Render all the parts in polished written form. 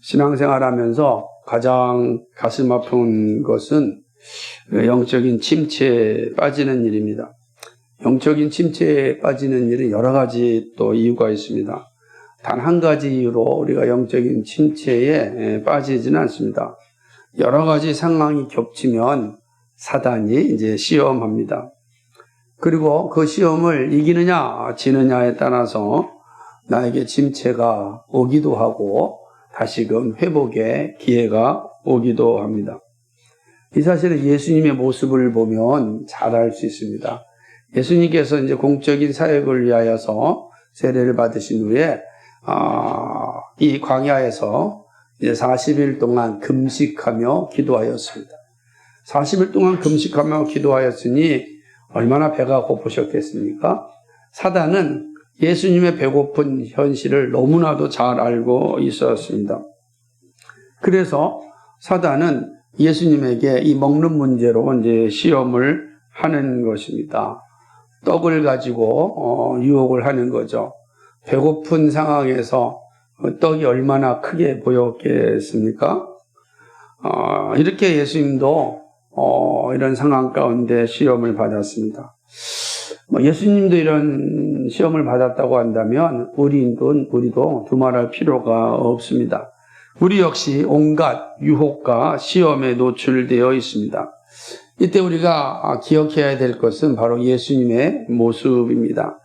신앙생활하면서 가장 가슴 아픈 것은 영적인 침체에 빠지는 일입니다. 영적인 침체에 빠지는 일은 여러 가지 또 이유가 있습니다. 단 한 가지 이유로 우리가 영적인 침체에 빠지지는 않습니다. 여러 가지 상황이 겹치면 사단이 이제 시험합니다. 그리고 그 시험을 이기느냐 지느냐에 따라서 나에게 침체가 오기도 하고 다시금 회복의 기회가 오기도 합니다. 이 사실은 예수님의 모습을 보면 잘 알 수 있습니다. 예수님께서 이제 공적인 사역을 위하여서 세례를 받으신 후에 이 광야에서 이제 40일 동안 금식하며 기도하였습니다. 40일 동안 금식하며 기도하였으니 얼마나 배가 고프셨겠습니까? 사단은 예수님의 배고픈 현실을 너무나도 잘 알고 있었습니다. 그래서 사단은 예수님에게 이 먹는 문제로 이제 시험을 하는 것입니다. 떡을 가지고 유혹을 하는 거죠. 배고픈 상황에서 떡이 얼마나 크게 보였겠습니까? 이렇게 예수님도 이런 상황 가운데 시험을 받았습니다. 예수님도 이런 시험을 받았다고 한다면 우리도 두말할 필요가 없습니다. 우리 역시 온갖 유혹과 시험에 노출되어 있습니다. 이때 우리가 기억해야 될 것은 바로 예수님의 모습입니다.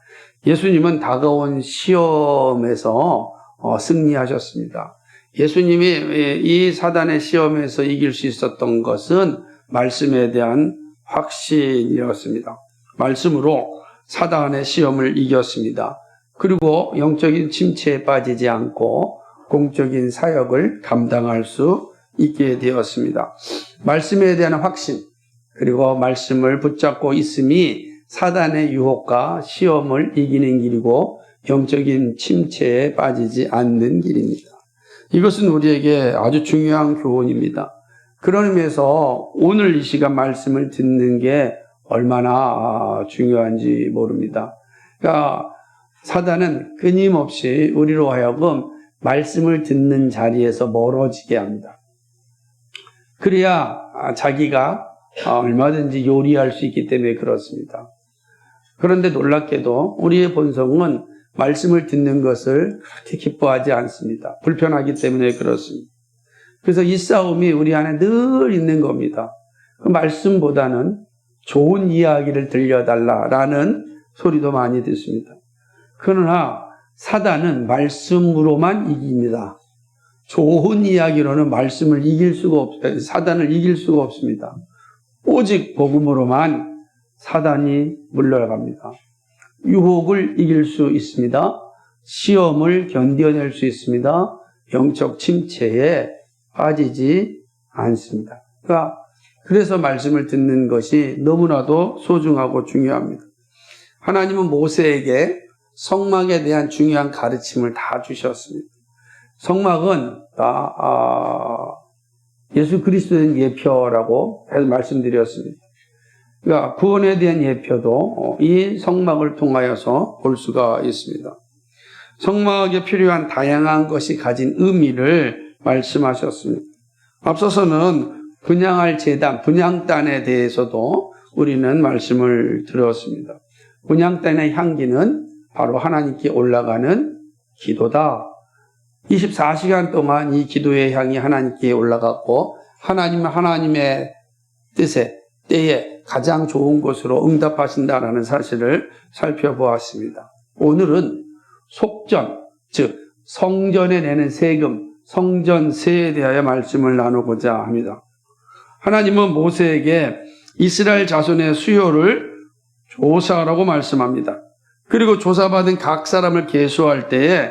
예수님은 다가온 시험에서 승리하셨습니다. 예수님이 이 사단의 시험에서 이길 수 있었던 것은 말씀에 대한 확신이었습니다. 말씀으로 사단의 시험을 이겼습니다. 그리고 영적인 침체에 빠지지 않고 공적인 사역을 감당할 수 있게 되었습니다. 말씀에 대한 확신, 그리고 말씀을 붙잡고 있음이 사단의 유혹과 시험을 이기는 길이고 영적인 침체에 빠지지 않는 길입니다. 이것은 우리에게 아주 중요한 교훈입니다. 그런 의미에서 오늘 이 시간 말씀을 듣는 게 얼마나 중요한지 모릅니다. 그러니까 사단은 끊임없이 우리로 하여금 말씀을 듣는 자리에서 멀어지게 합니다. 그래야 자기가 얼마든지 요리할 수 있기 때문에 그렇습니다. 그런데 놀랍게도 우리의 본성은 말씀을 듣는 것을 그렇게 기뻐하지 않습니다. 불편하기 때문에 그렇습니다. 그래서 이 싸움이 우리 안에 늘 있는 겁니다. 그 말씀보다는 좋은 이야기를 들려달라라는 소리도 많이 듣습니다. 그러나 사단은 말씀으로만 이깁니다. 좋은 이야기로는 사단을 이길 수가 없습니다. 오직 복음으로만 사단이 물러갑니다. 유혹을 이길 수 있습니다. 시험을 견뎌낼 수 있습니다. 영적 침체에 빠지지 않습니다. 그래서 말씀을 듣는 것이 너무나도 소중하고 중요합니다. 하나님은 모세에게 성막에 대한 중요한 가르침을 다 주셨습니다. 성막은 예수 그리스도의 예표라고 말씀드렸습니다. 그러니까 구원에 대한 예표도 이 성막을 통하여서 볼 수가 있습니다. 성막에 필요한 다양한 것이 가진 의미를 말씀하셨습니다. 앞서서는 분향할 제단, 분향단에 대해서도 우리는 말씀을 들었습니다. 분향단의 향기는 바로 하나님께 올라가는 기도다. 24시간 동안 이 기도의 향이 하나님께 올라갔고 하나님은 하나님의 뜻에 때에 가장 좋은 것으로 응답하신다라는 사실을 살펴보았습니다. 오늘은 속전, 즉 성전에 내는 세금, 성전세에 대하여 말씀을 나누고자 합니다. 하나님은 모세에게 이스라엘 자손의 수요를 조사하라고 말씀합니다. 그리고 조사받은 각 사람을 계수할 때에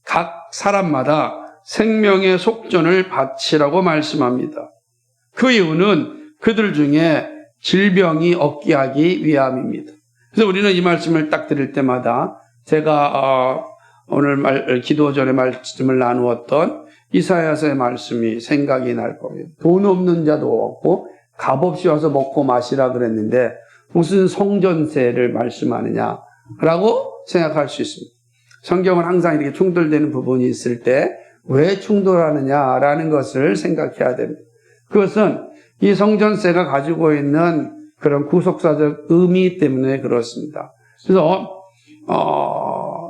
각 사람마다 생명의 속전을 바치라고 말씀합니다. 그 이유는 그들 중에 질병이 없게 하기 위함입니다. 그래서 우리는 이 말씀을 딱 들을 때마다 제가 오늘 기도 전에 말씀을 나누었던 이사야서의 말씀이 생각이 날 겁니다. 돈 없는 자도 없고 값없이 와서 먹고 마시라 그랬는데 무슨 성전세를 말씀하느냐라고 생각할 수 있습니다. 성경은 항상 이렇게 충돌되는 부분이 있을 때 왜 충돌하느냐라는 것을 생각해야 됩니다. 그것은 이 성전세가 가지고 있는 그런 구속사적 의미 때문에 그렇습니다. 그래서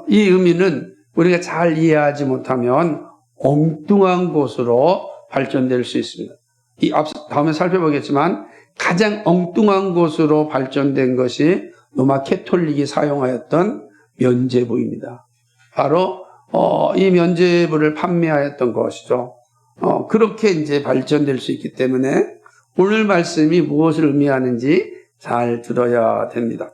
이 의미는 우리가 잘 이해하지 못하면 엉뚱한 곳으로 발전될 수 있습니다. 다음에 살펴보겠지만 가장 엉뚱한 곳으로 발전된 것이 로마 캐톨릭이 사용하였던 면죄부입니다. 바로 이 면죄부를 판매하였던 것이죠. 그렇게 이제 발전될 수 있기 때문에 오늘 말씀이 무엇을 의미하는지 잘 들어야 됩니다.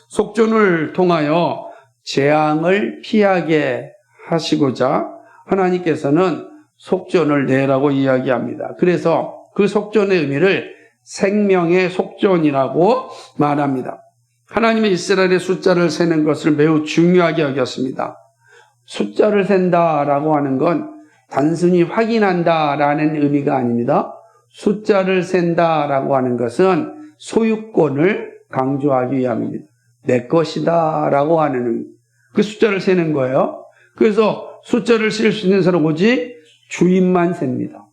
속전을 통하여 재앙을 피하게 하시고자 하나님께서는 속전을 내라고 이야기합니다. 그래서 그 속전의 의미를 생명의 속전이라고 말합니다. 하나님은 이스라엘의 숫자를 세는 것을 매우 중요하게 여겼습니다. 숫자를 센다라고 하는 건 단순히 확인한다라는 의미가 아닙니다. 숫자를 센다라고 하는 것은 소유권을 강조하기 위함입니다. 내 것이다라고 하는 의미. 그 숫자를 세는 거예요. 그래서 숫자를 셀 수 있는 사람은 오직 주인만 셉니다.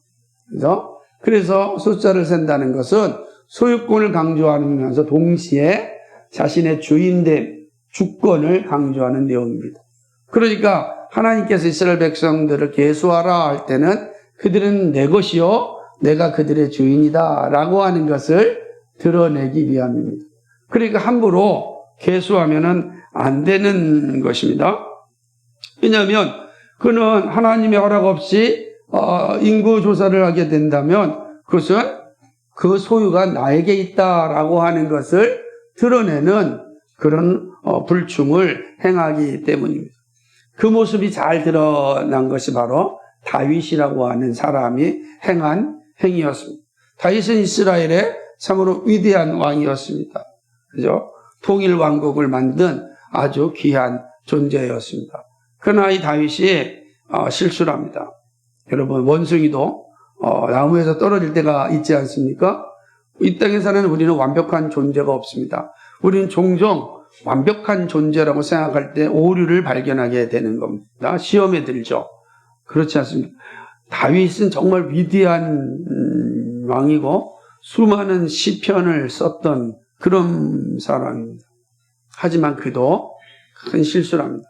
그래서 숫자를 센다는 것은 소유권을 강조하면서 동시에 자신의 주인됨, 주권을 강조하는 내용입니다. 그러니까 하나님께서 이스라엘 백성들을 계수하라 할 때는 그들은 내 것이요 내가 그들의 주인이다 라고 하는 것을 드러내기 위함입니다. 그러니까 함부로 계수하면은 안 되는 것입니다. 왜냐하면 그는 하나님의 허락 없이 인구 조사를 하게 된다면 그것은 그 소유가 나에게 있다라고 하는 것을 드러내는 그런 불충을 행하기 때문입니다. 그 모습이 잘 드러난 것이 바로 다윗이라고 하는 사람이 행한 행위였습니다. 다윗은 이스라엘의 참으로 위대한 왕이었습니다. 그죠? 통일 왕국을 만든 아주 귀한 존재였습니다. 그러나 이 다윗이 실수를 합니다. 여러분, 원숭이도 나무에서 떨어질 때가 있지 않습니까? 이 땅에서는 우리는 완벽한 존재가 없습니다. 우리는 종종 완벽한 존재라고 생각할 때 오류를 발견하게 되는 겁니다. 시험에 들죠. 그렇지 않습니까? 다윗은 정말 위대한 왕이고 수많은 시편을 썼던 그런 사람입니다. 하지만 그도 큰 실수를 합니다.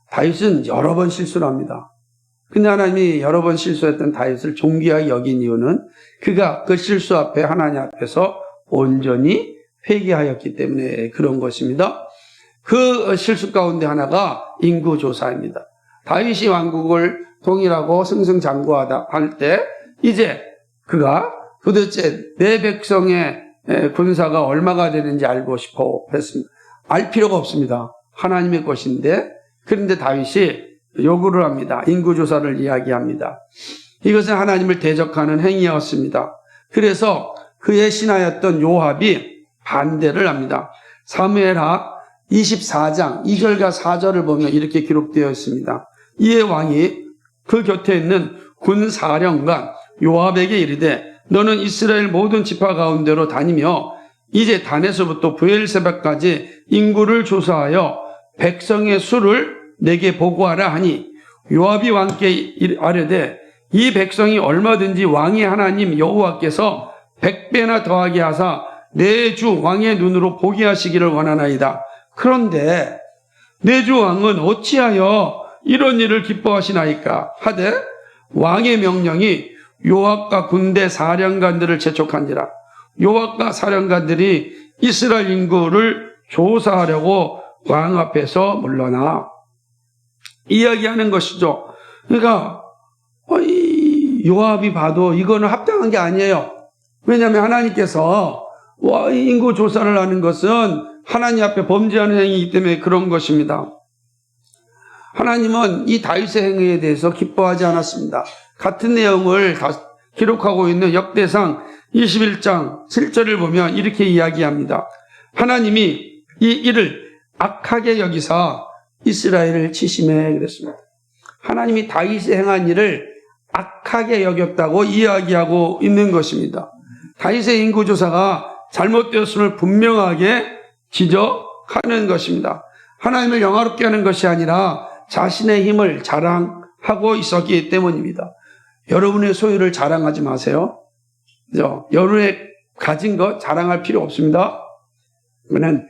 다윗은 여러 번 실수를 합니다. 근데 하나님이 여러 번 실수했던 다윗을 존귀하게 여긴 이유는 그가 그 실수 앞에 하나님 앞에서 온전히 회개하였기 때문에 그런 것입니다. 그 실수 가운데 하나가 인구조사입니다. 다윗이 왕국을 통일하고 승승장구하다 할 때 이제 그가 도대체 내 백성의 군사가 얼마가 되는지 알고 싶어 했습니다. 알 필요가 없습니다. 하나님의 것인데 그런데 다윗이 요구를 합니다. 인구조사를 이야기합니다. 이것은 하나님을 대적하는 행위였습니다. 그래서 그의 신하였던 요압이 반대를 합니다. 사무엘하 24장 2절과 4절을 보면 이렇게 기록되어 있습니다. 이에 왕이 그 곁에 있는 군사령관 요압에게 이르되 너는 이스라엘 모든 지파 가운데로 다니며 이제 단에서부터 브엘세바까지 인구를 조사하여 백성의 수를 내게 보고하라 하니 요압이 왕께 아뢰되 이 백성이 얼마든지 왕의 하나님 여호와께서 100배나 더하게 하사 내 주 왕의 눈으로 보게 하시기를 원하나이다. 그런데 내 주 왕은 어찌하여 이런 일을 기뻐하시나이까 하되 왕의 명령이 요압과 군대 사령관들을 재촉한지라. 요압과 사령관들이 이스라엘 인구를 조사하려고 왕 앞에서 물러나 이야기하는 것이죠. 그러니까 요압이 봐도 이거는 합당한 게 아니에요. 왜냐하면 하나님께서 인구 조사를 하는 것은 하나님 앞에 범죄하는 행위이기 때문에 그런 것입니다. 하나님은 이 다윗의 행위에 대해서 기뻐하지 않았습니다. 같은 내용을 기록하고 있는 역대상 21장 7절을 보면 이렇게 이야기합니다. 하나님이 이 일을 악하게 여기사 이스라엘을 치심해 그랬습니다. 하나님이 다윗이 행한 일을 악하게 여겼다고 이야기하고 있는 것입니다. 다윗의 인구조사가 잘못되었음을 분명하게 지적하는 것입니다. 하나님을 영화롭게 하는 것이 아니라 자신의 힘을 자랑하는 하고 있었기 때문입니다. 여러분의 소유를 자랑하지 마세요. 그죠? 여러분의 가진 것 자랑할 필요 없습니다. 그는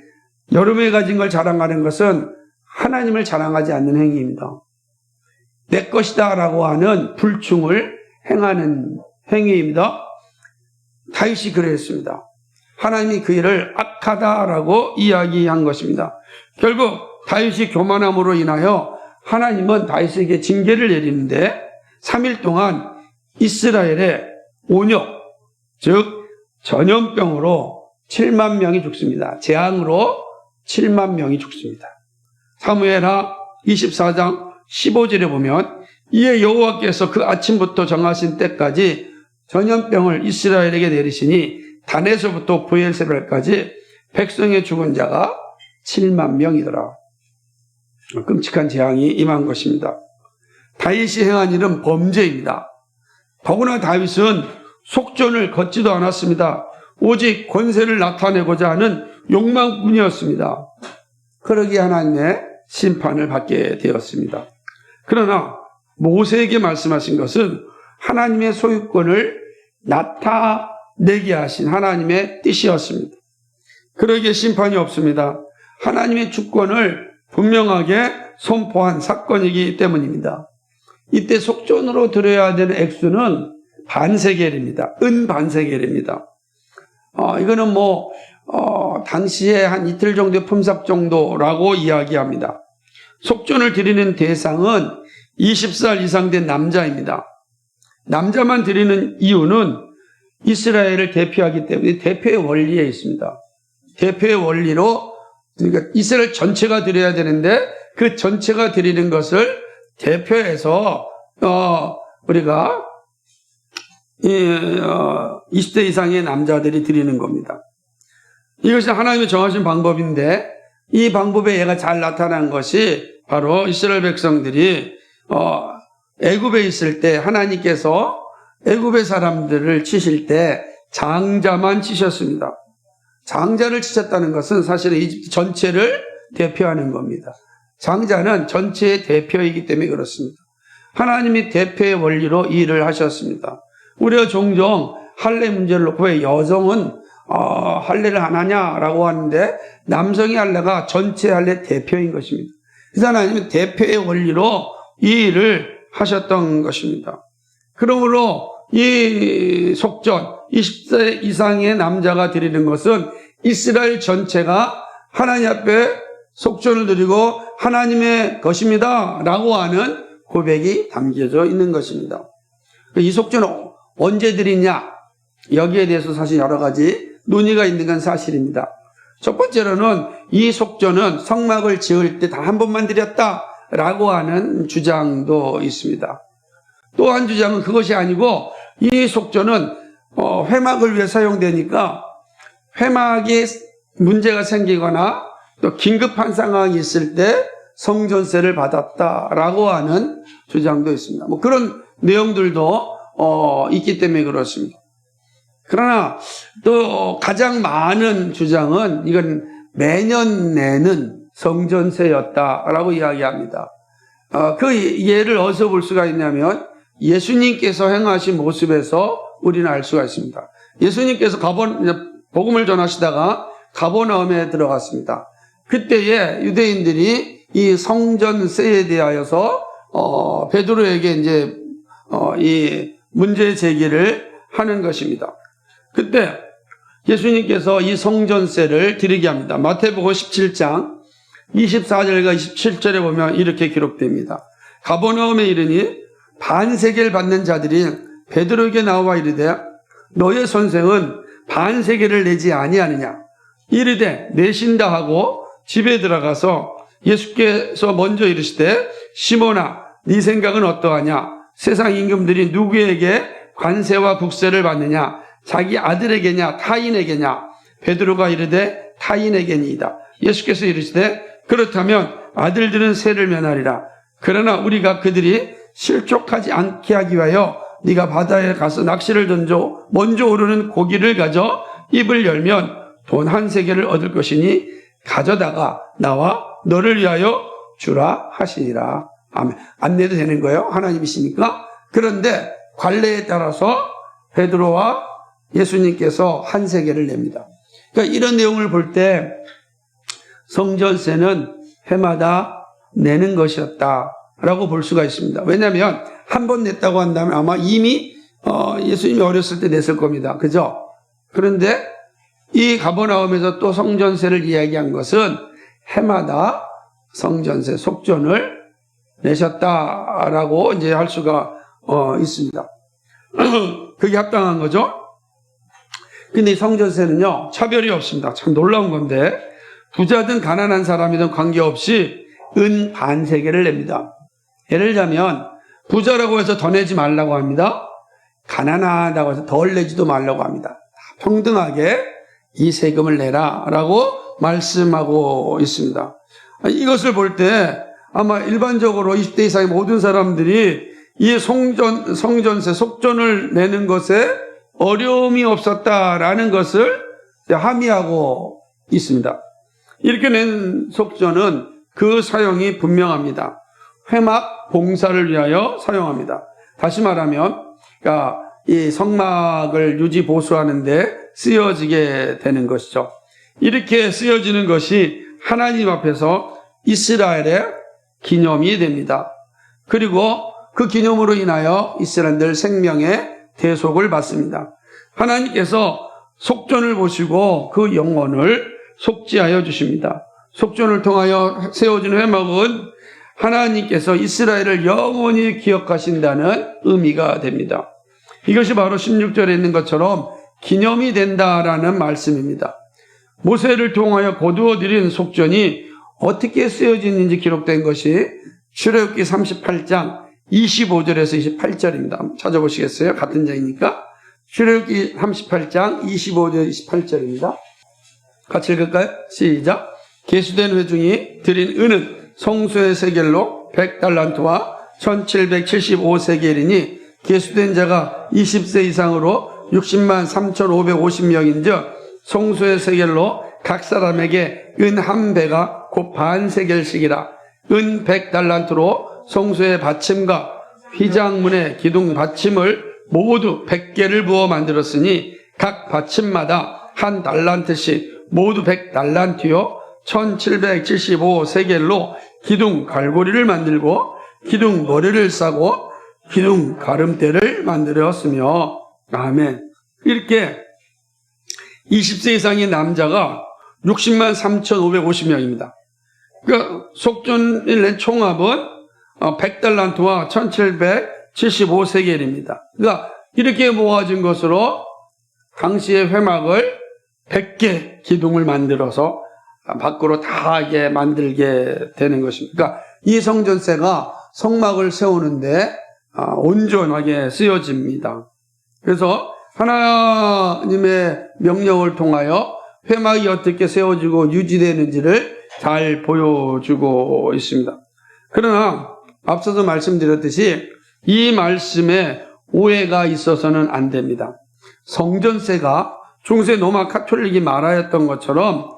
여러분이 가진 걸 자랑하는 것은 하나님을 자랑하지 않는 행위입니다. 내 것이다 라고 하는 불충을 행하는 행위입니다. 다윗이 그랬습니다. 하나님이 그 일을 악하다라고 이야기한 것입니다. 결국 다윗이 교만함으로 인하여 하나님은 다윗에게 징계를 내리는데 3일 동안 이스라엘의 온역, 즉 전염병으로 7만 명이 죽습니다. 재앙으로 7만 명이 죽습니다. 사무엘하 24장 15절에 보면 이에 여호와께서 그 아침부터 정하신 때까지 전염병을 이스라엘에게 내리시니 단에서부터 브엘세벨까지 백성의 죽은 자가 7만 명이더라. 끔찍한 재앙이 임한 것입니다. 다윗이 행한 일은 범죄입니다. 더구나 다윗은 속전을 걷지도 않았습니다. 오직 권세를 나타내고자 하는 욕망뿐이었습니다. 그러기에 하나님의 심판을 받게 되었습니다. 그러나 모세에게 말씀하신 것은 하나님의 소유권을 나타내게 하신 하나님의 뜻이었습니다. 그러기에 심판이 없습니다. 하나님의 주권을 분명하게 선포한 사건이기 때문입니다. 이때 속전으로 드려야 되는 액수는 반세겔입니다. 반세겔입니다. 이거는 당시에 한 이틀 정도의 품삯 정도라고 이야기합니다. 속전을 드리는 대상은 20살 이상 된 남자입니다. 남자만 드리는 이유는 이스라엘을 대표하기 때문에 대표의 원리에 있습니다. 대표의 원리로, 그러니까 이스라엘 전체가 드려야 되는데 그 전체가 드리는 것을 대표해서 우리가 20대 이상의 남자들이 드리는 겁니다. 이것이 하나님이 정하신 방법인데 이 방법에 얘가 잘 나타난 것이 바로 이스라엘 백성들이 애굽에 있을 때 하나님께서 애굽의 사람들을 치실 때 장자만 치셨습니다. 장자를 치셨다는 것은 사실은 이집트 전체를 대표하는 겁니다. 장자는 전체의 대표이기 때문에 그렇습니다. 하나님이 대표의 원리로 이 일을 하셨습니다. 우리가 종종 할례 문제를 놓고 왜 여성은 할례를 안 하냐라고 하는데 남성이 할례가 전체 할례 대표인 것입니다. 그래서 하나님은 대표의 원리로 이 일을 하셨던 것입니다. 그러므로 이 속전 20세 이상의 남자가 드리는 것은 이스라엘 전체가 하나님 앞에 속전을 드리고 하나님의 것입니다 라고 하는 고백이 담겨져 있는 것입니다. 이 속전은 언제 드리냐, 여기에 대해서 사실 여러 가지 논의가 있는 건 사실입니다. 첫 번째로는 이 속전은 성막을 지을 때 다 한 번만 드렸다라고 하는 주장도 있습니다. 또 한 주장은 그것이 아니고 이 속전은 회막을 위해 사용되니까 회막에 문제가 생기거나 또 긴급한 상황이 있을 때 성전세를 받았다라고 하는 주장도 있습니다. 그런 내용들도 있기 때문에 그렇습니다. 그러나 또 가장 많은 주장은 이건 매년 내는 성전세였다라고 이야기합니다. 그 예를 어디서 볼 수가 있냐면 예수님께서 행하신 모습에서 우리는 알 수가 있습니다. 예수님께서 복음을 전하시다가 가버나움에 들어갔습니다. 그때에 유대인들이 이 성전세에 대하여서 베드로에게 이제 이 문제 제기를 하는 것입니다. 그때 예수님께서 이 성전세를 드리게 합니다. 마태복음 17장 24절과 27절에 보면 이렇게 기록됩니다. 가버나움에 이르니 반세겔 받는 자들이 베드로에게 나와 이르되 너의 선생은 반세겔을 내지 아니하느냐 이르되 내신다 하고 집에 들어가서 예수께서 먼저 이르시되 시몬아 네 생각은 어떠하냐 세상 임금들이 누구에게 관세와 국세를 받느냐 자기 아들에게냐 타인에게냐 베드로가 이르되 타인에게니이다. 예수께서 이르시되 그렇다면 아들들은 세를 면하리라. 그러나 우리가 그들이 실족하지 않게 하기 위하여 네가 바다에 가서 낚시를 던져 먼저 오르는 고기를 가져 입을 열면 돈 한 세겔을 얻을 것이니 가져다가 나와 너를 위하여 주라 하시니라. 안 내도 되는 거예요. 하나님이시니까. 그런데 관례에 따라서 베드로와 예수님께서 한 세겔을 냅니다. 그러니까 이런 내용을 볼 때 성전세는 해마다 내는 것이었다라고 볼 수가 있습니다. 왜냐하면 한 번 냈다고 한다면 아마 이미 예수님이 어렸을 때 냈을 겁니다. 그죠? 그런데 이 가버나움에서 또 성전세를 이야기한 것은 해마다 성전세 속전을 내셨다라고 이제 할 수가 있습니다. 그게 합당한 거죠. 근데 이 성전세는요, 차별이 없습니다. 참 놀라운 건데, 부자든 가난한 사람이든 관계없이 은 반세겔을 냅니다. 예를 들자면, 부자라고 해서 더 내지 말라고 합니다. 가난하다고 해서 덜 내지도 말라고 합니다. 평등하게 이 세금을 내라라고 말씀하고 있습니다. 이것을 볼 때 아마 일반적으로 20대 이상의 모든 사람들이 이 성전세, 속전을 내는 것에 어려움이 없었다라는 것을 함의하고 있습니다. 이렇게 낸 속전은 그 사용이 분명합니다. 회막 봉사를 위하여 사용합니다. 다시 말하면, 그러니까 이 성막을 유지 보수하는데 쓰여지게 되는 것이죠. 이렇게 쓰여지는 것이 하나님 앞에서 이스라엘의 기념이 됩니다. 그리고 그 기념으로 인하여 이스라엘들 생명의 대속을 받습니다. 하나님께서 속전을 보시고 그 영혼을 속죄하여 주십니다. 속전을 통하여 세워진 회막은 하나님께서 이스라엘을 영원히 기억하신다는 의미가 됩니다. 이것이 바로 16절에 있는 것처럼 기념이 된다라는 말씀입니다. 모세를 통하여 거두어 드린 속전이 어떻게 쓰여지는지 기록된 것이 출애굽기 38장 25절에서 28절입니다. 한번 찾아보시겠어요? 같은 장이니까. 출애굽기 38장 25절 28절입니다. 같이 읽을까요? 시작. 계수된 회중이 드린 은은 성소의 세겔로 100달란트와 1775세겔이니 계수된 자가 20세 이상으로 60만 3,550명인즉 성소의 세겔로 각 사람에게 은 한 배가 곧 반 세겔씩이라. 은 100달란트로 성소의 받침과 휘장문의 기둥 받침을 모두 100개를 부어 만들었으니 각 받침마다 한 달란트씩 모두 100달란트요 1775세겔로 기둥 갈고리를 만들고 기둥 머리를 싸고 기둥 가름대를 만들었으며. 아멘. 이렇게 20세 이상의 남자가 60만 3,550명입니다. 그러니까 속전을 낸 총합은 100달란트와 1775세겔입니다. 그러니까 이렇게 모아진 것으로 당시의 회막을 100개 기둥을 만들어서 밖으로 다 이게 만들게 되는 것입니다. 그러니까 이 성전세가 성막을 세우는데 온전하게 쓰여집니다. 그래서 하나님의 명령을 통하여 회막이 어떻게 세워지고 유지되는지를 잘 보여주고 있습니다. 그러나 앞서서 말씀드렸듯이 이 말씀에 오해가 있어서는 안 됩니다. 성전세가 중세 로마 카톨릭이 말하였던 것처럼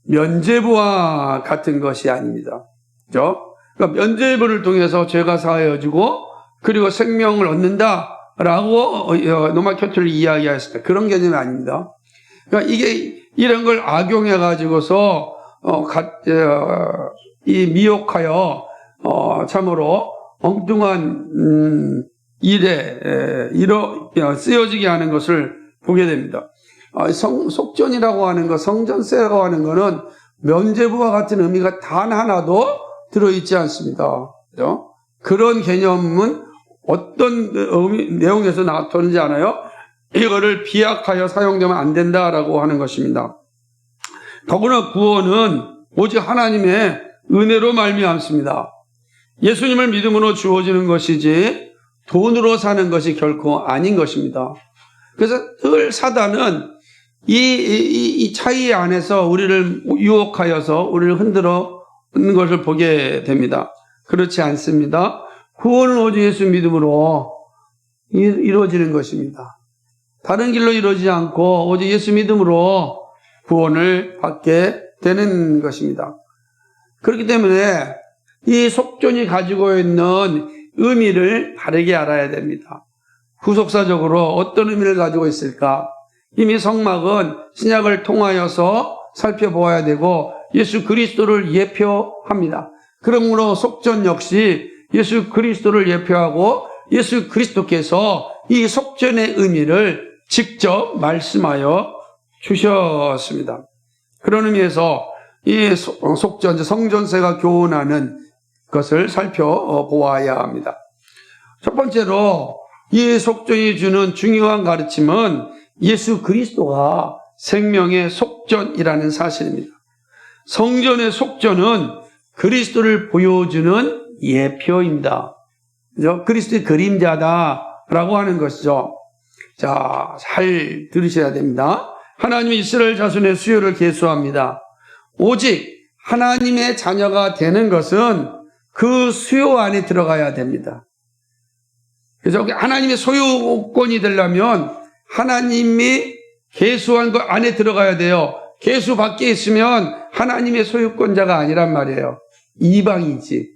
면죄부와 같은 것이 아닙니다. 그렇죠? 그러니까 면죄부를 통해서 죄가 사하여지고 그리고 생명을 얻는다라고 로마 카톨릭이 이야기하였습니다. 그런 개념이 아닙니다. 그러니까 이게 이런 걸 악용해 가지고서 이 미혹하여 참으로 엉뚱한 일에 쓰여지게 하는 것을 보게 됩니다. 속전이라고 하는 것, 성전세라고 하는 것은 면죄부와 같은 의미가 단 하나도 들어있지 않습니다. 그렇죠? 그런 개념은 어떤 내용에서 나타나지 않아요? 이거를 비약하여 사용되면 안 된다라고 하는 것입니다. 더구나 구원은 오직 하나님의 은혜로 말미암습니다. 예수님을 믿음으로 주어지는 것이지 돈으로 사는 것이 결코 아닌 것입니다. 그래서 늘 사단은 이 차이 안에서 우리를 유혹하여서 우리를 흔들어 있는 것을 보게 됩니다. 그렇지 않습니다. 구원은 오직 예수 믿음으로 이루어지는 것입니다. 다른 길로 이루어지지 않고 오직 예수 믿음으로 구원을 받게 되는 것입니다. 그렇기 때문에 이 속전이 가지고 있는 의미를 바르게 알아야 됩니다. 구속사적으로 어떤 의미를 가지고 있을까? 이미 성막은 신약을 통하여서 살펴보아야 되고 예수 그리스도를 예표합니다. 그러므로 속전 역시 예수 그리스도를 예표하고 예수 그리스도께서 이 속전의 의미를 직접 말씀하여 주셨습니다. 그런 의미에서 이 속전, 성전세가 교훈하는 것을 살펴보아야 합니다. 첫 번째로 이 속전이 주는 중요한 가르침은 예수 그리스도가 생명의 속전이라는 사실입니다. 성전의 속전은 그리스도를 보여주는 예표입니다. 그죠? 그리스도의 그림자다라고 하는 것이죠. 자, 잘 들으셔야 됩니다. 하나님이 이스라엘 자손의 수요를 계수합니다. 오직 하나님의 자녀가 되는 것은 그 수요 안에 들어가야 됩니다. 그래서 하나님의 소유권이 되려면 하나님이 계수한 것 안에 들어가야 돼요. 계수 밖에 있으면 하나님의 소유권자가 아니란 말이에요. 이방이지.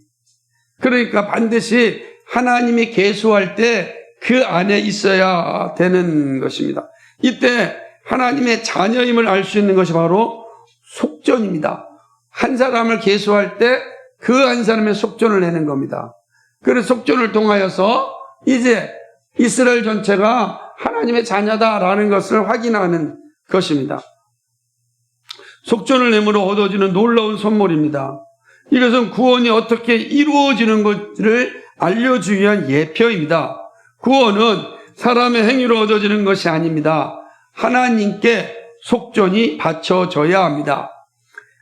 그러니까 반드시 하나님이 계수할 때 그 안에 있어야 되는 것입니다. 이때 하나님의 자녀임을 알 수 있는 것이 바로 속전입니다. 한 사람을 계수할 때 그 한 사람의 속전을 내는 겁니다. 그래서 속전을 통하여서 이제 이스라엘 전체가 하나님의 자녀다라는 것을 확인하는 것입니다. 속전을 내므로 얻어지는 놀라운 선물입니다. 이것은 구원이 어떻게 이루어지는 것을 알려주기 위한 예표입니다. 구원은 사람의 행위로 얻어지는 것이 아닙니다. 하나님께 속전이 바쳐져야 합니다.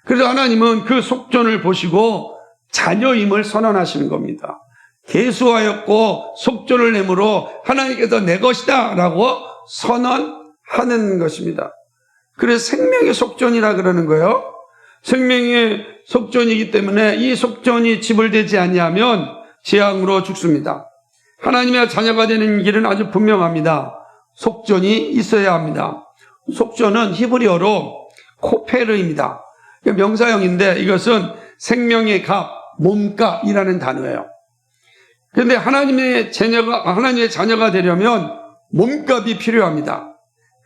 그래서 하나님은 그 속전을 보시고 자녀임을 선언하시는 겁니다. 계수하였고 속전을 내므로 하나님께서 내 것이다 라고 선언하는 것입니다. 그래서 생명의 속전이라 그러는 거예요. 생명의 속전이기 때문에 이 속전이 지불되지 아니하면 재앙으로 죽습니다. 하나님의 자녀가 되는 길은 아주 분명합니다. 속전이 있어야 합니다. 속전은 히브리어로 코페르입니다. 명사형인데 이것은 생명의 값, 몸값이라는 단어예요. 그런데 하나님의 자녀가 되려면 몸값이 필요합니다.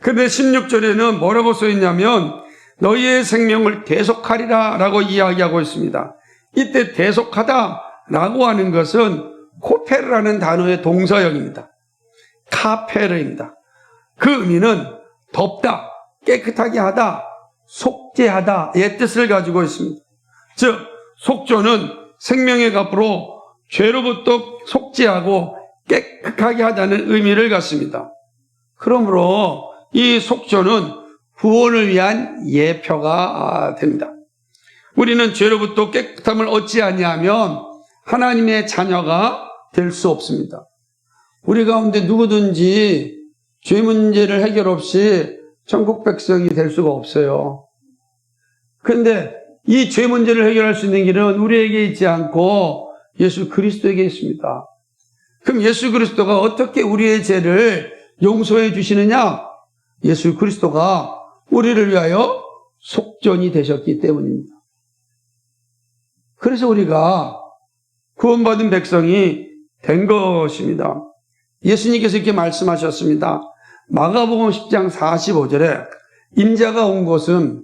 그런데 16절에는 뭐라고 써있냐면 너희의 생명을 대속하리라 라고 이야기하고 있습니다. 이때 대속하다 라고 하는 것은 코페르라는 단어의 동사형입니다. 카페르입니다. 그 의미는 덮다, 깨끗하게 하다, 속죄하다의 뜻을 가지고 있습니다. 즉 속전은 생명의 값으로 죄로부터 속죄하고 깨끗하게 하다는 의미를 갖습니다. 그러므로 이 속전은 구원을 위한 예표가 됩니다. 우리는 죄로부터 깨끗함을 얻지 아니하면 하나님의 자녀가 될 수 없습니다. 우리 가운데 누구든지 죄 문제를 해결 없이 천국 백성이 될 수가 없어요. 그런데 이 죄 문제를 해결할 수 있는 길은 우리에게 있지 않고 예수 그리스도에게 있습니다. 그럼 예수 그리스도가 어떻게 우리의 죄를 용서해 주시느냐? 예수 그리스도가 우리를 위하여 속전이 되셨기 때문입니다. 그래서 우리가 구원받은 백성이 된 것입니다. 예수님께서 이렇게 말씀하셨습니다. 마가복음 10장 45절에 인자가 온 것은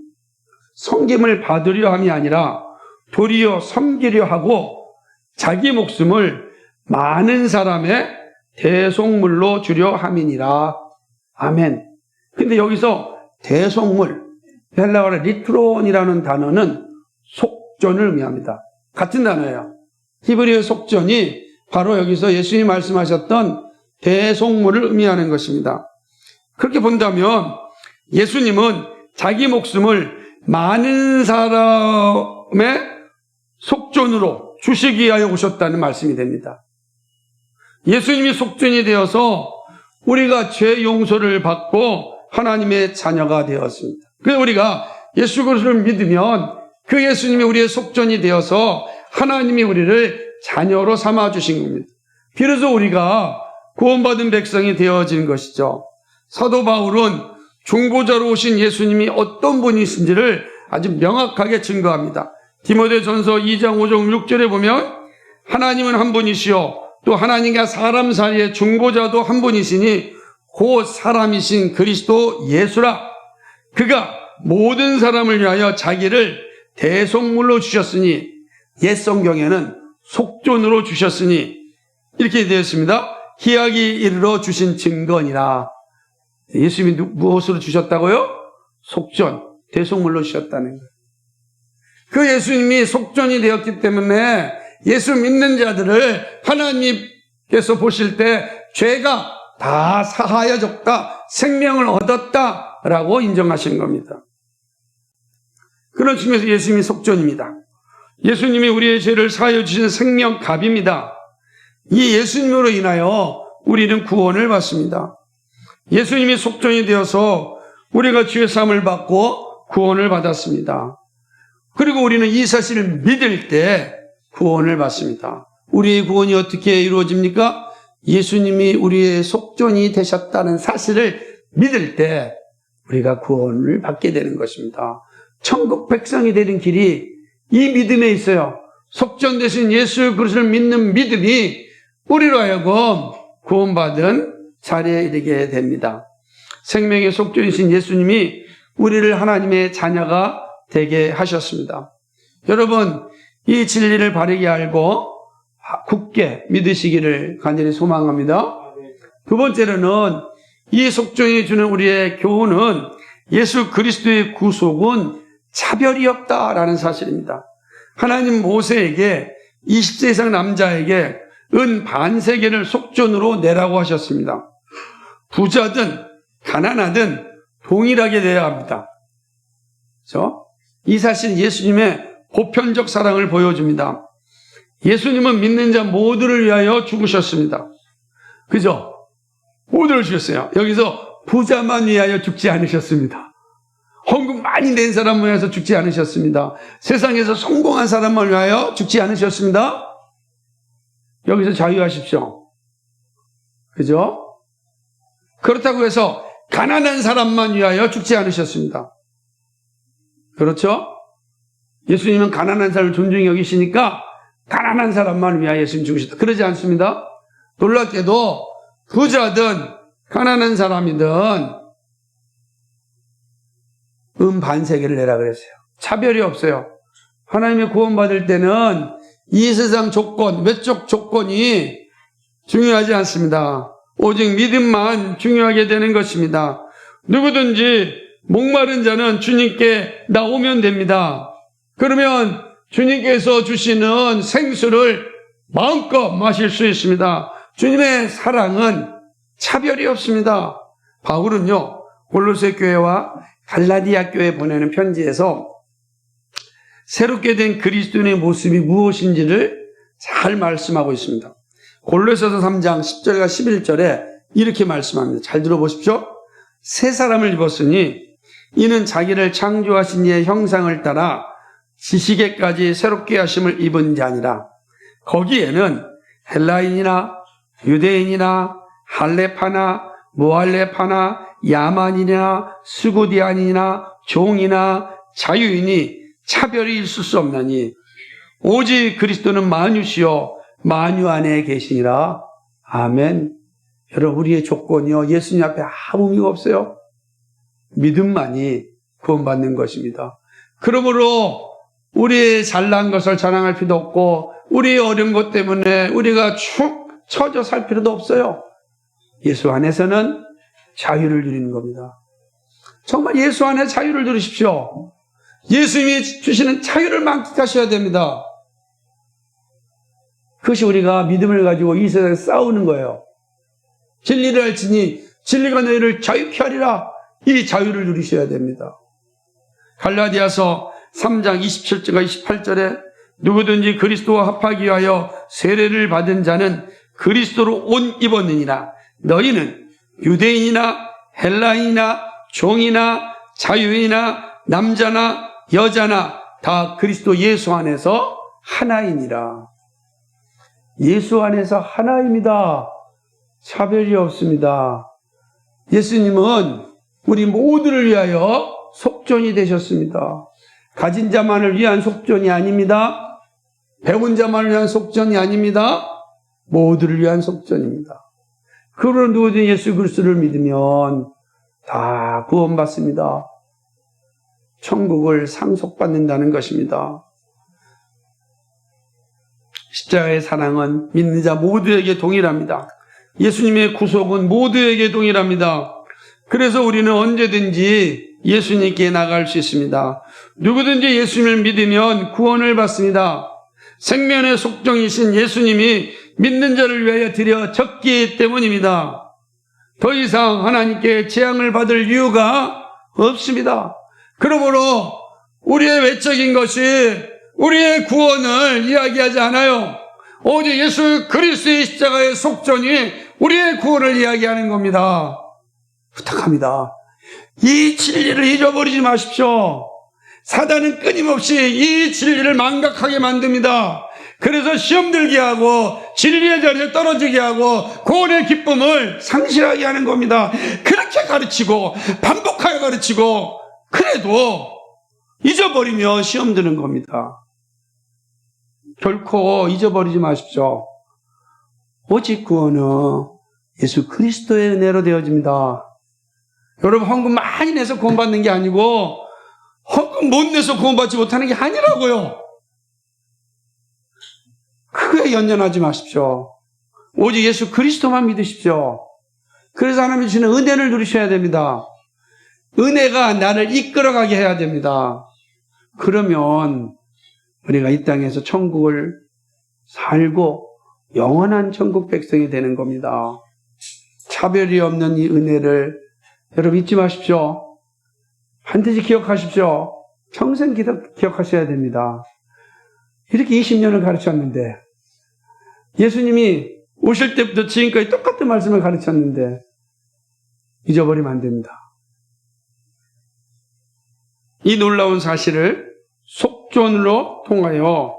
섬김을 받으려 함이 아니라 도리어 섬기려 하고 자기 목숨을 많은 사람의 대속물로 주려 함이니라. 아멘. 근데 여기서 대속물, 헬라어의 리트론이라는 단어는 속전을 의미합니다. 같은 단어예요. 히브리어 속전이 바로 여기서 예수님이 말씀하셨던 대속물을 의미하는 것입니다. 그렇게 본다면 예수님은 자기 목숨을 많은 사람의 속전으로 주시기 위하여 오셨다는 말씀이 됩니다. 예수님이 속전이 되어서 우리가 죄 용서를 받고 하나님의 자녀가 되었습니다. 그래서 우리가 예수 그리스도를 믿으면 그 예수님이 우리의 속전이 되어서 하나님이 우리를 자녀로 삼아주신 겁니다. 비로소 우리가 구원받은 백성이 되어진 것이죠. 사도 바울은 중보자로 오신 예수님이 어떤 분이신지를 아주 명확하게 증거합니다. 디모데전서 2장 5절 6절에 보면 하나님은 한 분이시요 또 하나님과 사람 사이의 중보자도 한 분이시니 곧 사람이신 그리스도 예수라. 그가 모든 사람을 위하여 자기를 대속물로 주셨으니, 옛 성경에는 속전으로 주셨으니 이렇게 되어 있습니다. 기약이 이르러 주신 증거니라. 예수님이 무엇으로 주셨다고요? 속전, 대속물로 주셨다는 거예요. 그 예수님이 속전이 되었기 때문에 예수 믿는 자들을 하나님께서 보실 때 죄가 다 사하여졌다, 생명을 얻었다라고 인정하시는 겁니다. 그런 측면에서 예수님이 속전입니다. 예수님이 우리의 죄를 사하여 주신 생명갑입니다. 이 예수님으로 인하여 우리는 구원을 받습니다. 예수님이 속전이 되어서 우리가 죄 사함을 받고 구원을 받았습니다. 그리고 우리는 이 사실을 믿을 때 구원을 받습니다. 우리의 구원이 어떻게 이루어집니까? 예수님이 우리의 속전이 되셨다는 사실을 믿을 때 우리가 구원을 받게 되는 것입니다. 천국 백성이 되는 길이 이 믿음에 있어요. 속전 되신 예수 그리스도를 믿는 믿음이 우리로 하여금 구원받은 자리에 이르게 됩니다. 생명의 속전이신 예수님이 우리를 하나님의 자녀가 되게 하셨습니다. 여러분, 이 진리를 바르게 알고 굳게 믿으시기를 간절히 소망합니다. 두 번째로는 이 속전이 주는 우리의 교훈은 예수 그리스도의 구속은 차별이 없다라는 사실입니다. 하나님 모세에게 20세 이상 남자에게 은 반세계를 속전으로 내라고 하셨습니다. 부자든 가난하든 동일하게 내야 합니다. 그렇죠? 이 사실은 예수님의 보편적 사랑을 보여줍니다. 예수님은 믿는 자 모두를 위하여 죽으셨습니다. 그죠? 모두를 죽였어요. 여기서 부자만 위하여 죽지 않으셨습니다. 헌금 많이 낸 사람을 위해서 죽지 않으셨습니다. 세상에서 성공한 사람을 위하여 죽지 않으셨습니다. 여기서 자유하십시오. 그죠? 그렇다고 해서 가난한 사람만 위하여 죽지 않으셨습니다. 그렇죠? 예수님은 가난한 사람을 존중히 여기시니까 가난한 사람만 위하여 예수님 죽으셨다. 그러지 않습니다. 놀랍게도 부자든 가난한 사람이든 반세계를 내라 그랬어요. 차별이 없어요. 하나님의 구원받을 때는 이 세상 조건, 외적 조건이 중요하지 않습니다. 오직 믿음만 중요하게 되는 것입니다. 누구든지 목마른 자는 주님께 나오면 됩니다. 그러면 주님께서 주시는 생수를 마음껏 마실 수 있습니다. 주님의 사랑은 차별이 없습니다. 바울은요, 골로새 교회와 갈라디아 교회에 보내는 편지에서 새롭게 된 그리스도인의 모습이 무엇인지를 잘 말씀하고 있습니다. 골로새서 3장 10절과 11절에 이렇게 말씀합니다. 잘 들어보십시오. 새 사람을 입었으니 이는 자기를 창조하신 이의 형상을 따라 지식에까지 새롭게 하심을 입은 자니라. 거기에는 헬라인이나 유대인이나 할레파나 모할레파나 야만이나 스고디안이나 종이나 자유인이 차별이 있을 수 없나니 오직 그리스도는 만유시요 만유 안에 계시니라. 아멘. 여러분, 우리의 조건이요 예수님 앞에 아무 의미가 없어요. 믿음만이 구원받는 것입니다. 그러므로 우리의 잘난 것을 자랑할 필요도 없고 우리의 어려운 것 때문에 우리가 축 처져 살 필요도 없어요. 예수 안에서는 자유를 누리는 겁니다. 정말 예수 안에 자유를 누리십시오. 예수님이 주시는 자유를 만끽하셔야 됩니다. 그것이 우리가 믿음을 가지고 이 세상에 싸우는 거예요. 진리를 알지니 진리가 너희를 자유케 하리라. 이 자유를 누리셔야 됩니다. 갈라디아서 3장 27절과 28절에 누구든지 그리스도와 합하기 위하여 세례를 받은 자는 그리스도로 옷 입었느니라. 너희는 유대인이나 헬라인이나 종이나 자유인이나 남자나 여자나 다 그리스도 예수 안에서 하나이니라. 예수 안에서 하나입니다. 차별이 없습니다. 예수님은 우리 모두를 위하여 속전이 되셨습니다. 가진 자만을 위한 속전이 아닙니다. 배운 자만을 위한 속전이 아닙니다. 모두를 위한 속전입니다. 그러므로 누구든지 예수 그리스도를 믿으면 다 구원받습니다. 천국을 상속받는다는 것입니다. 십자가의 사랑은 믿는 자 모두에게 동일합니다. 예수님의 구속은 모두에게 동일합니다. 그래서 우리는 언제든지 예수님께 나갈 수 있습니다. 누구든지 예수님을 믿으면 구원을 받습니다. 생명의 속정이신 예수님이 믿는 자를 위하여 드려졌기 때문입니다. 더 이상 하나님께 재앙을 받을 이유가 없습니다. 그러므로 우리의 외적인 것이 우리의 구원을 이야기하지 않아요. 오직 예수 그리스도의 십자가의 속전이 우리의 구원을 이야기하는 겁니다. 부탁합니다. 이 진리를 잊어버리지 마십시오. 사단은 끊임없이 이 진리를 망각하게 만듭니다. 그래서 시험 들게 하고 진리의 자리에 떨어지게 하고 구원의 기쁨을 상실하게 하는 겁니다. 그렇게 가르치고 반복하여 가르치고 그래도 잊어버리며 시험 드는 겁니다. 결코 잊어버리지 마십시오. 오직 구원은 예수 그리스도의 은혜로 되어집니다. 여러분 헌금 많이 내서 구원받는 게 아니고 헌금 못 내서 구원받지 못하는 게 아니라고요. 그거에 연연하지 마십시오. 오직 예수 그리스도만 믿으십시오. 그래서 하나님이 주시는 은혜를 누리셔야 됩니다. 은혜가 나를 이끌어가게 해야 됩니다. 그러면 우리가 이 땅에서 천국을 살고 영원한 천국 백성이 되는 겁니다. 차별이 없는 이 은혜를 여러분 잊지 마십시오. 반드시 기억하십시오. 평생 기억하셔야 됩니다. 이렇게 20년을 가르쳤는데 예수님이 오실 때부터 지금까지 똑같은 말씀을 가르쳤는데 잊어버리면 안 됩니다. 이 놀라운 사실을 속전으로 통하여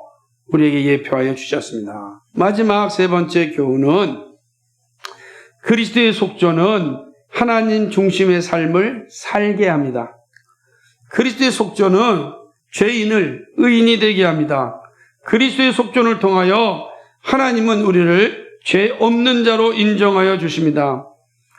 우리에게 예표하여 주셨습니다. 마지막 세 번째 교훈은 그리스도의 속전은 하나님 중심의 삶을 살게 합니다. 그리스도의 속전은 죄인을 의인이 되게 합니다. 그리스도의 속전을 통하여 하나님은 우리를 죄 없는 자로 인정하여 주십니다.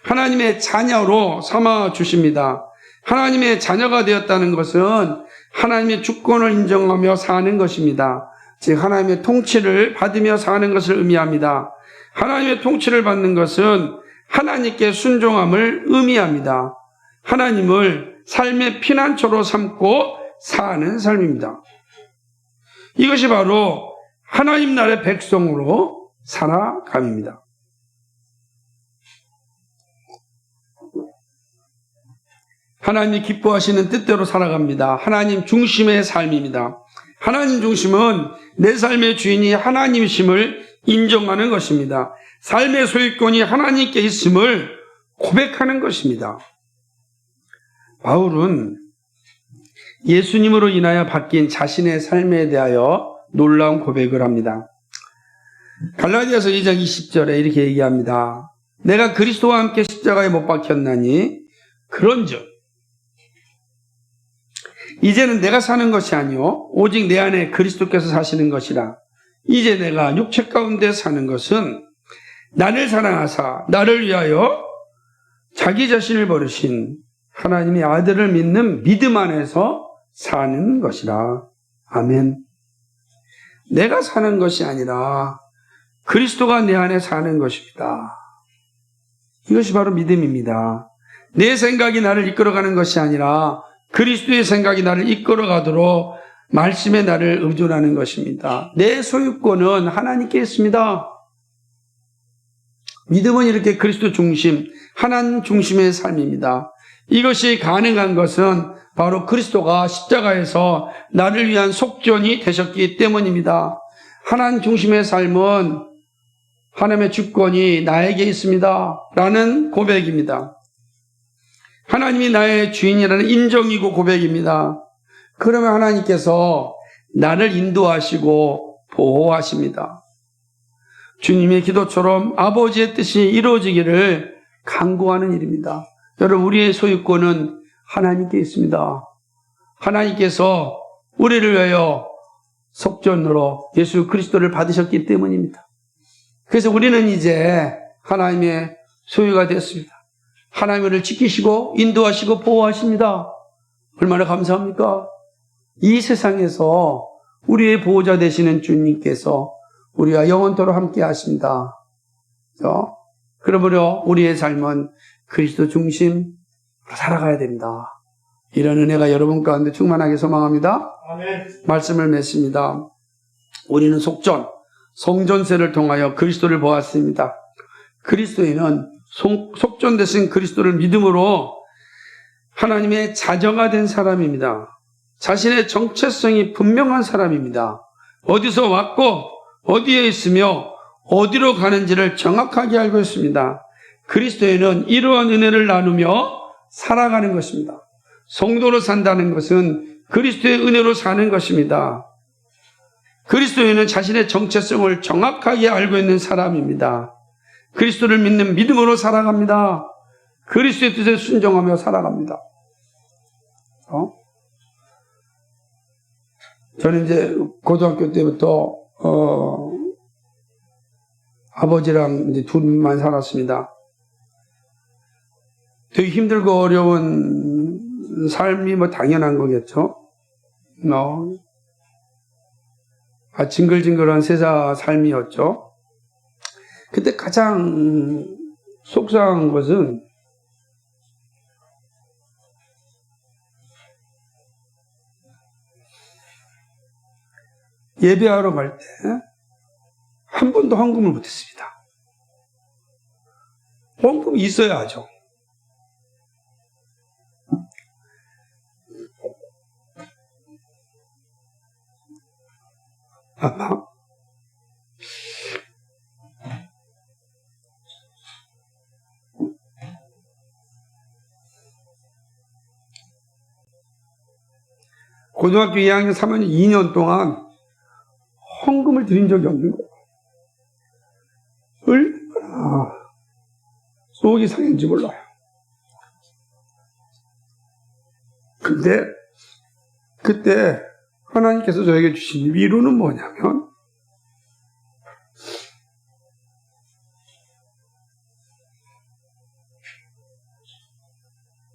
하나님의 자녀로 삼아 주십니다. 하나님의 자녀가 되었다는 것은 하나님의 주권을 인정하며 사는 것입니다. 즉 하나님의 통치를 받으며 사는 것을 의미합니다. 하나님의 통치를 받는 것은 하나님께 순종함을 의미합니다. 하나님을 삶의 피난처로 삼고 사는 삶입니다. 이것이 바로 하나님 나라의 백성으로 살아감입니다. 하나님이 기뻐하시는 뜻대로 살아갑니다. 하나님 중심의 삶입니다. 하나님 중심은 내 삶의 주인이 하나님이심을 인정하는 것입니다. 삶의 소유권이 하나님께 있음을 고백하는 것입니다. 바울은 예수님으로 인하여 바뀐 자신의 삶에 대하여 놀라운 고백을 합니다. 갈라디아서 2장 20절에 이렇게 얘기합니다. 내가 그리스도와 함께 십자가에 못 박혔나니 그런즉 이제는 내가 사는 것이 아니요 오직 내 안에 그리스도께서 사시는 것이라. 이제 내가 육체 가운데 사는 것은 나를 사랑하사 나를 위하여 자기 자신을 버리신 하나님의 아들을 믿는 믿음 안에서 사는 것이라. 아멘. 내가 사는 것이 아니라 그리스도가 내 안에 사는 것입니다. 이것이 바로 믿음입니다. 내 생각이 나를 이끌어가는 것이 아니라 그리스도의 생각이 나를 이끌어가도록 말씀에 나를 의존하는 것입니다. 내 소유권은 하나님께 있습니다. 믿음은 이렇게 그리스도 중심, 하나님 중심의 삶입니다. 이것이 가능한 것은 바로 그리스도가 십자가에서 나를 위한 속전이 되셨기 때문입니다. 하나님 중심의 삶은 하나님의 주권이 나에게 있습니다. 라는 고백입니다. 하나님이 나의 주인이라는 인정이고 고백입니다. 그러면 하나님께서 나를 인도하시고 보호하십니다. 주님의 기도처럼 아버지의 뜻이 이루어지기를 간구하는 일입니다. 여러분, 우리의 소유권은 하나님께 있습니다. 하나님께서 우리를 위하여 속전으로 예수 그리스도를 받으셨기 때문입니다. 그래서 우리는 이제 하나님의 소유가 됐습니다. 하나님 우리를 지키시고 인도하시고 보호하십니다. 얼마나 감사합니까? 이 세상에서 우리의 보호자 되시는 주님께서 우리와 영원토록 함께 하십니다. 그러므로 우리의 삶은 그리스도 중심으로 살아가야 됩니다. 이런 은혜가 여러분 가운데 충만하게 소망합니다. 아멘. 말씀을 맺습니다. 우리는 성전세를 통하여 그리스도를 보았습니다. 그리스도인은 속전되신 그리스도를 믿음으로 하나님의 자녀가 된 사람입니다. 자신의 정체성이 분명한 사람입니다. 어디서 왔고 어디에 있으며 어디로 가는지를 정확하게 알고 있습니다. 그리스도인은 이러한 은혜를 나누며 살아가는 것입니다. 성도로 산다는 것은 그리스도의 은혜로 사는 것입니다. 그리스도인은 자신의 정체성을 정확하게 알고 있는 사람입니다. 그리스도를 믿는 믿음으로 살아갑니다. 그리스도의 뜻에 순종하며 살아갑니다. 저는 이제 고등학교 때부터 아버지랑 이제 둘만 살았습니다. 되게 힘들고 어려운 삶이 뭐 당연한 거겠죠. 징글징글한 세상 삶이었죠. 그때 가장 속상한 것은 예배하러 갈 때 한 번도 헌금을 못했습니다. 헌금이 있어야죠. 아마 고등학교 2학년 3학년 2년 동안 헌금을 드린 적이 없는 거예요. 얼마나 속이 상했는지 몰라요. 근데 그때 하나님께서 저에게 주신 위로는 뭐냐면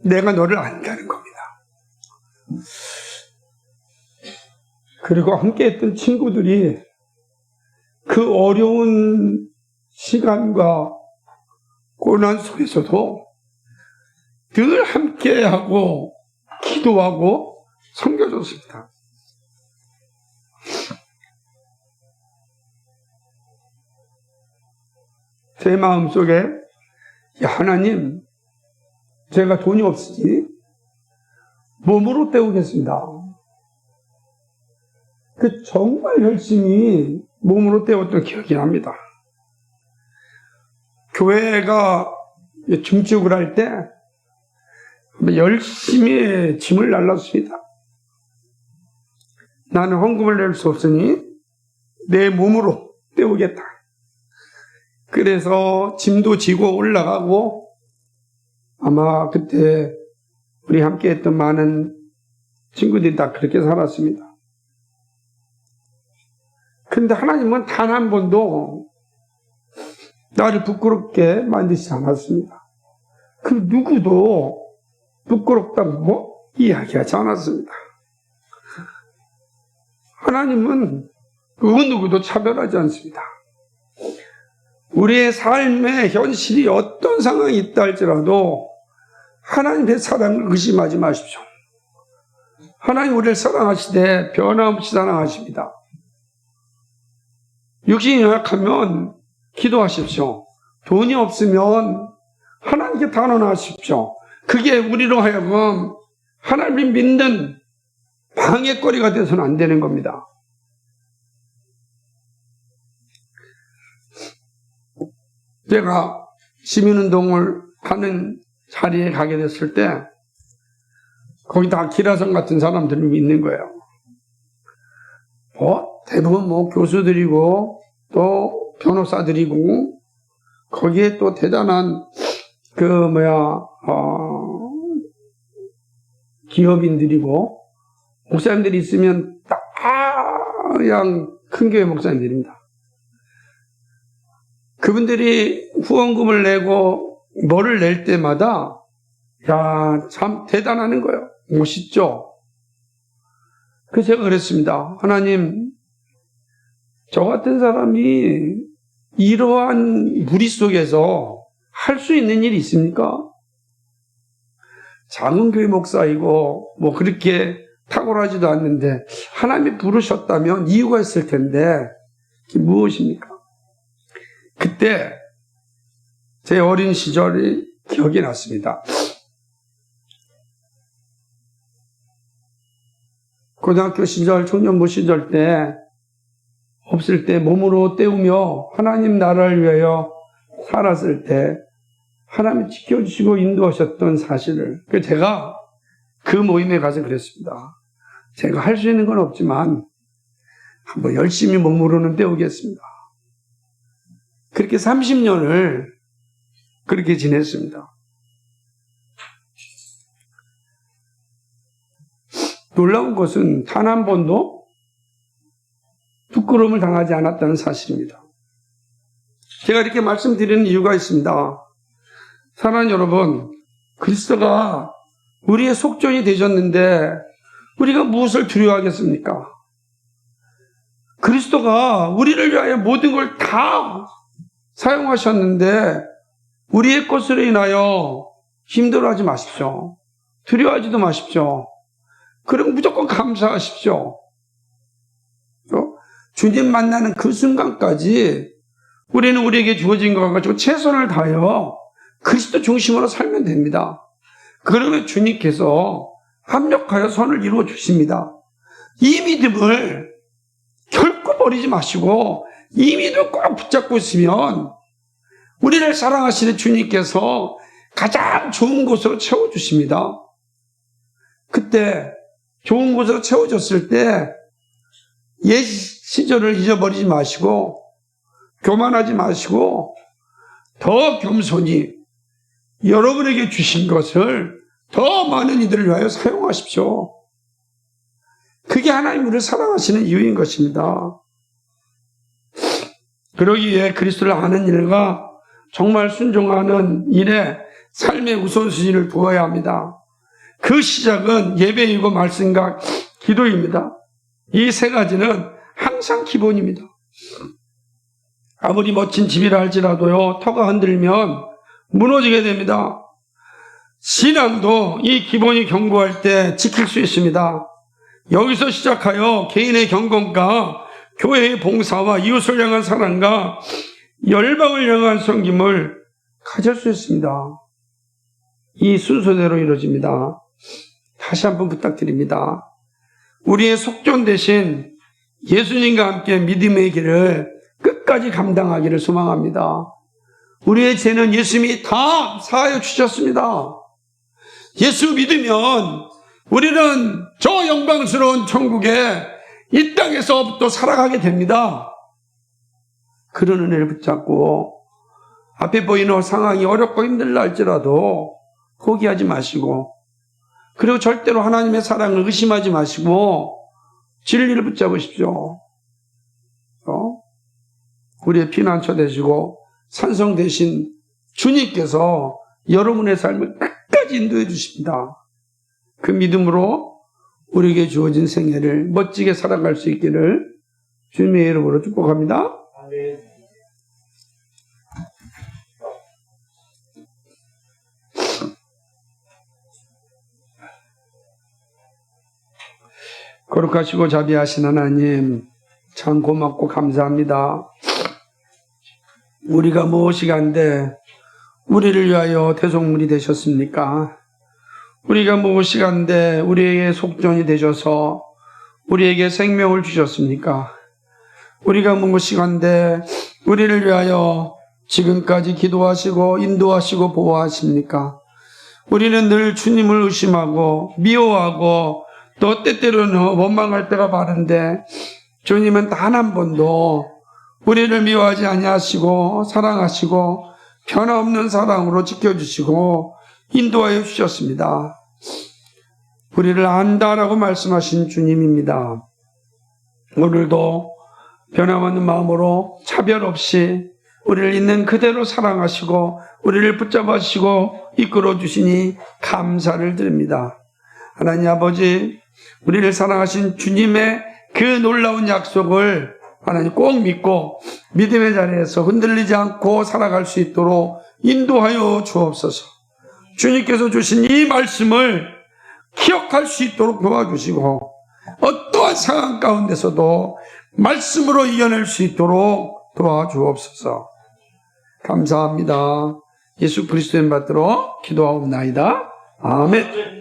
내가 너를 안다는 겁니다. 그리고 함께 했던 친구들이 그 어려운 시간과 고난 속에서도 늘 함께하고 기도하고 섬겨줬습니다. 제 마음속에 하나님, 제가 돈이 없으니 몸으로 때우겠습니다. 정말 열심히 몸으로 때웠던 기억이 납니다. 교회가 중직을 할 때 열심히 짐을 날랐습니다. 나는 헌금을 낼 수 없으니 내 몸으로 때우겠다. 그래서 짐도 지고 올라가고 아마 그때 우리 함께 했던 많은 친구들이 다 그렇게 살았습니다. 근데 하나님은 단 한 번도 나를 부끄럽게 만드시지 않았습니다. 그 누구도 부끄럽다고 이야기하지 않았습니다. 하나님은 그 누구도 차별하지 않습니다. 우리의 삶의 현실이 어떤 상황이 있다 할지라도 하나님의 사랑을 의심하지 마십시오. 하나님 우리를 사랑하시되 변함없이 사랑하십니다. 육신이 연약하면 기도하십시오. 돈이 없으면 하나님께 단언하십시오. 그게 우리로 하여금 하나님을 믿는 방해거리가 돼서는 안 되는 겁니다. 제가 시민운동을 하는 자리에 가게 됐을 때 거기 다 기라성 같은 사람들이 있는 거예요. 대부분 교수들이고 또 변호사들이고 거기에 또 대단한 기업인들이고 목사님들이 있으면 다 그냥 큰 교회 목사님들입니다. 그분들이 후원금을 내고 뭐를 낼 때마다 야, 참 대단하는 거예요. 멋있죠? 그래서 제가 그랬습니다. 하나님, 저 같은 사람이 이러한 무리 속에서 할 수 있는 일이 있습니까? 작은 교회 목사이고 뭐 그렇게 탁월하지도 않는데 하나님이 부르셨다면 이유가 있을 텐데 그게 무엇입니까? 그때 제 어린 시절이 기억이 났습니다. 고등학교 시절, 청년부 시절 때 없을 때 몸으로 때우며 하나님 나라를 위하여 살았을 때 하나님이 지켜주시고 인도하셨던 사실을 제가 그 모임에 가서 그랬습니다. 제가 할 수 있는 건 없지만 한번 열심히 몸으로는 때우겠습니다. 그렇게 30년을 그렇게 지냈습니다. 놀라운 것은 단 한 번도 부끄러움을 당하지 않았다는 사실입니다. 제가 이렇게 말씀드리는 이유가 있습니다. 사랑하는 여러분, 그리스도가 우리의 속전이 되셨는데 우리가 무엇을 두려워하겠습니까? 그리스도가 우리를 위하여 모든 걸 다 사용하셨는데 우리의 것으로 인하여 힘들어하지 마십시오. 두려워하지도 마십시오. 그리고 무조건 감사하십시오. 주님 만나는 그 순간까지 우리는 우리에게 주어진 것 가지고 최선을 다하여 그리스도 중심으로 살면 됩니다. 그러면 주님께서 합력하여 선을 이루어 주십니다. 이 믿음을 결코 버리지 마시고 이 믿음을 꼭 붙잡고 있으면 우리를 사랑하시는 주님께서 가장 좋은 곳으로 채워주십니다. 그때 좋은 곳으로 채워졌을 때 옛 시절을 잊어버리지 마시고 교만하지 마시고 더 겸손히 여러분에게 주신 것을 더 많은 이들을 위하여 사용하십시오. 그게 하나님 우리를 사랑하시는 이유인 것입니다. 그러기 위해 그리스도를 아는 일과 정말 순종하는 일에 삶의 우선순위를 두어야 합니다. 그 시작은 예배이고 말씀과 기도입니다. 이 세 가지는 항상 기본입니다. 아무리 멋진 집이라 할지라도요, 터가 흔들면 무너지게 됩니다. 신앙도 이 기본이 견고할 때 지킬 수 있습니다. 여기서 시작하여 개인의 경건과 교회의 봉사와 이웃을 향한 사랑과 열방을 향한 섬김을 가질 수 있습니다. 이 순서대로 이루어집니다. 다시 한번 부탁드립니다. 우리의 속전 대신 예수님과 함께 믿음의 길을 끝까지 감당하기를 소망합니다. 우리의 죄는 예수님이 다 사하여 주셨습니다. 예수 믿으면 우리는 저 영광스러운 천국에 이 땅에서부터 살아가게 됩니다. 그런 은혜를 붙잡고 앞에 보이는 상황이 어렵고 힘들다 할지라도 포기하지 마시고, 그리고 절대로 하나님의 사랑을 의심하지 마시고 진리를 붙잡으십시오. 우리의 피난처 되시고 산성 되신 주님께서 여러분의 삶을 끝까지 인도해 주십니다. 그 믿음으로 우리에게 주어진 생애를 멋지게 살아갈 수 있기를 주님의 이름으로 축복합니다. 아멘. 거룩하시고 자비하신 하나님, 참 고맙고 감사합니다. 우리가 무엇이 간데 우리를 위하여 대속물이 되셨습니까? 우리가 무엇이 간데 우리에게 속전이 되셔서 우리에게 생명을 주셨습니까? 우리가 무엇이 간데 우리를 위하여 지금까지 기도하시고 인도하시고 보호하십니까? 우리는 늘 주님을 의심하고 미워하고 또 때때로는 원망할 때가 많은데 주님은 단 한 번도 우리를 미워하지 아니하시고 사랑하시고 변함없는 사랑으로 지켜주시고 인도하여 주셨습니다. 우리를 안다라고 말씀하신 주님입니다. 오늘도 변함없는 마음으로 차별 없이 우리를 있는 그대로 사랑하시고 우리를 붙잡으시고 이끌어 주시니 감사를 드립니다. 하나님 아버지, 우리를 사랑하신 주님의 그 놀라운 약속을 하나님 꼭 믿고 믿음의 자리에서 흔들리지 않고 살아갈 수 있도록 인도하여 주옵소서. 주님께서 주신 이 말씀을 기억할 수 있도록 도와주시고 어떠한 상황 가운데서도 말씀으로 이겨낼 수 있도록 도와주옵소서. 감사합니다. 예수 그리스도의 받들어 기도하옵나이다. 아멘.